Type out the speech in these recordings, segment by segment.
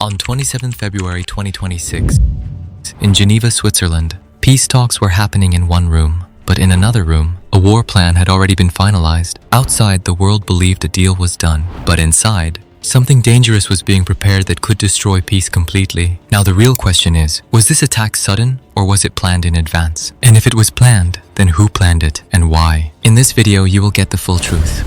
On 27 February 2026, in Geneva, Switzerland, peace talks were happening in one room, but in another room, a war plan had already been finalized. Outside, the world believed a deal was done, but inside, something dangerous was being prepared that could destroy peace completely. Now the real question is, was this attack sudden or was it planned in advance? And if it was planned, then who planned it and why? In this video, you will get the full truth.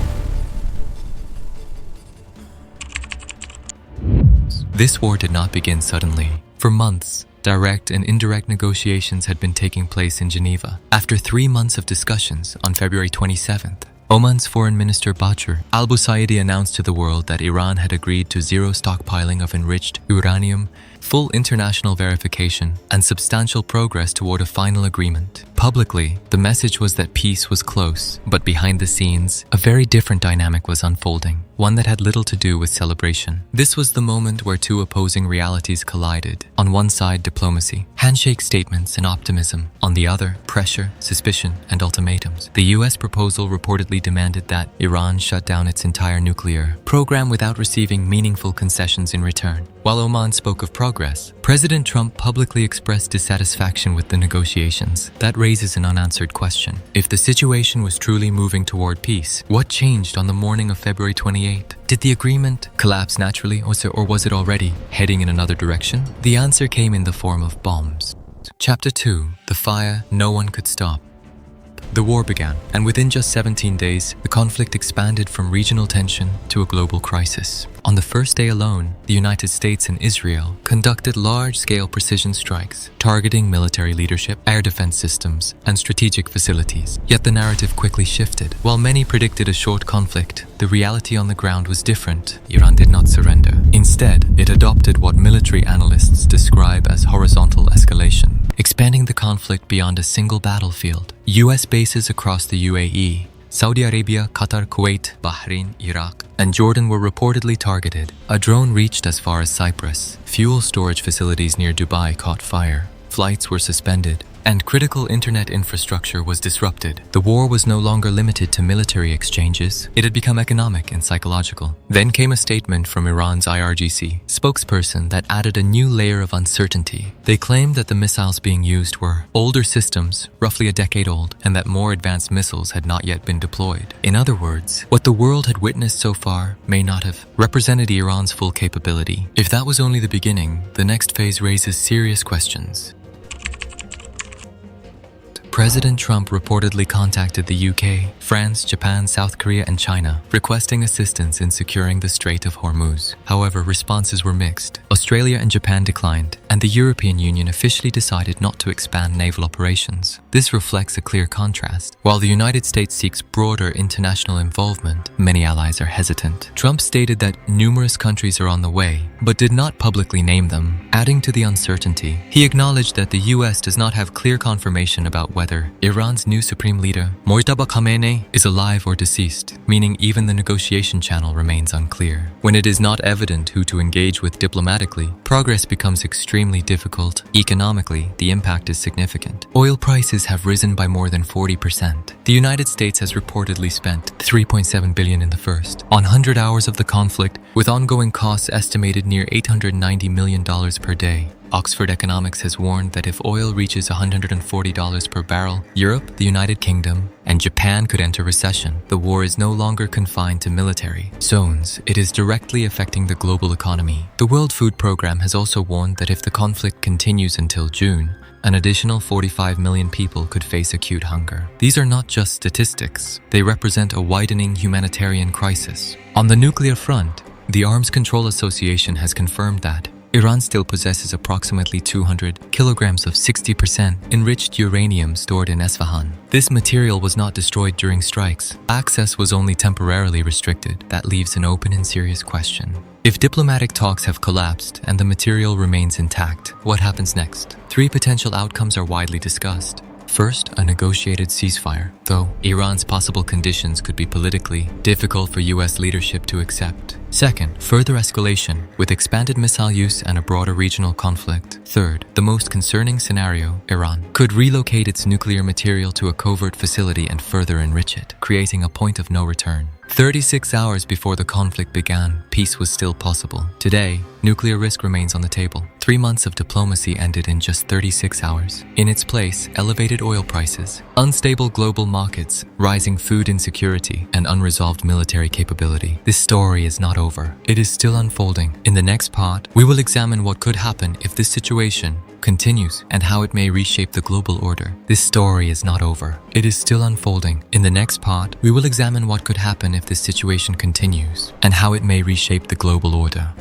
This war did not begin suddenly. For months, direct and indirect negotiations had been taking place in Geneva. After 3 months of discussions, on February 27th, Oman's Foreign Minister Bachir al-Busaidi announced to the world that Iran had agreed to zero stockpiling of enriched uranium, full international verification, and substantial progress toward a final agreement. Publicly, the message was that peace was close, but behind the scenes, a very different dynamic was unfolding, one that had little to do with celebration. This was the moment where two opposing realities collided. On one side, diplomacy, handshake statements and optimism. On the other, pressure, suspicion, and ultimatums. The US proposal reportedly demanded that Iran shut down its entire nuclear program without receiving meaningful concessions in return. While Oman spoke of progress, President Trump publicly expressed dissatisfaction with the negotiations. That raises an unanswered question. If the situation was truly moving toward peace, what changed on the morning of February 28? Did the agreement collapse naturally, or was it already heading in another direction? The answer came in the form of bombs. Chapter 2. The fire no one could stop. The war began, and within just 17 days, the conflict expanded from regional tension to a global crisis. On the first day alone, the United States and Israel conducted large-scale precision strikes, targeting military leadership, air defense systems, and strategic facilities. Yet the narrative quickly shifted. While many predicted a short conflict, the reality on the ground was different. Iran did not surrender. Instead, it adopted what military analysts describe as horizontal escalation, expanding the conflict beyond a single battlefield. US bases across the UAE, Saudi Arabia, Qatar, Kuwait, Bahrain, Iraq, and Jordan were reportedly targeted. A drone reached as far as Cyprus. Fuel storage facilities near Dubai caught fire. Flights were suspended, and critical internet infrastructure was disrupted. The war was no longer limited to military exchanges. It had become economic and psychological. Then came a statement from Iran's IRGC spokesperson that added a new layer of uncertainty. They claimed that the missiles being used were older systems, roughly a decade old, and that more advanced missiles had not yet been deployed. In other words, what the world had witnessed so far may not have represented Iran's full capability. If that was only the beginning, the next phase raises serious questions. President Trump reportedly contacted the UK, France, Japan, South Korea, and China, requesting assistance in securing the Strait of Hormuz. However, responses were mixed. Australia and Japan declined, and the European Union officially decided not to expand naval operations. This reflects a clear contrast. While the United States seeks broader international involvement, many allies are hesitant. Trump stated that numerous countries are on the way, but did not publicly name them. Adding to the uncertainty, he acknowledged that the US does not have clear confirmation about whether Iran's new supreme leader, Mojtaba Khamenei, is alive or deceased, meaning even the negotiation channel remains unclear. When it is not evident who to engage with diplomatically, progress becomes extremely difficult. Economically, the impact is significant. Oil prices have risen by more than 40%. The United States has reportedly spent $3.7 billion in the first 100 hours of the conflict, with ongoing costs estimated near $890 million per day. Oxford Economics has warned that if oil reaches $140 per barrel, Europe, the United Kingdom, and Japan could enter recession. The war is no longer confined to military zones. It is directly affecting the global economy. The World Food Programme has also warned that if the conflict continues until June, an additional 45 million people could face acute hunger. These are not just statistics. They represent a widening humanitarian crisis. On the nuclear front, the Arms Control Association has confirmed that Iran still possesses approximately 200 kilograms of 60% enriched uranium stored in Esfahan. This material was not destroyed during strikes. Access was only temporarily restricted. That leaves an open and serious question. If diplomatic talks have collapsed and the material remains intact, what happens next? 3 potential outcomes are widely discussed. First, a negotiated ceasefire, though Iran's possible conditions could be politically difficult for US leadership to accept. Second, further escalation, with expanded missile use and a broader regional conflict. Third, the most concerning scenario, Iran could relocate its nuclear material to a covert facility and further enrich it, creating a point of no return. 36 hours before the conflict began, peace was still possible. Today, nuclear risk remains on the table. 3 months of diplomacy ended in just 36 hours. In its place, elevated oil prices, unstable global markets, rising food insecurity, and unresolved military capability. This story is not over. It is still unfolding. In the next part, we will examine what could happen if this situation continues and how it may reshape the global order. This story is not over. It is still unfolding. In the next part, we will examine what could happen if this situation continues and how it may reshape the global order.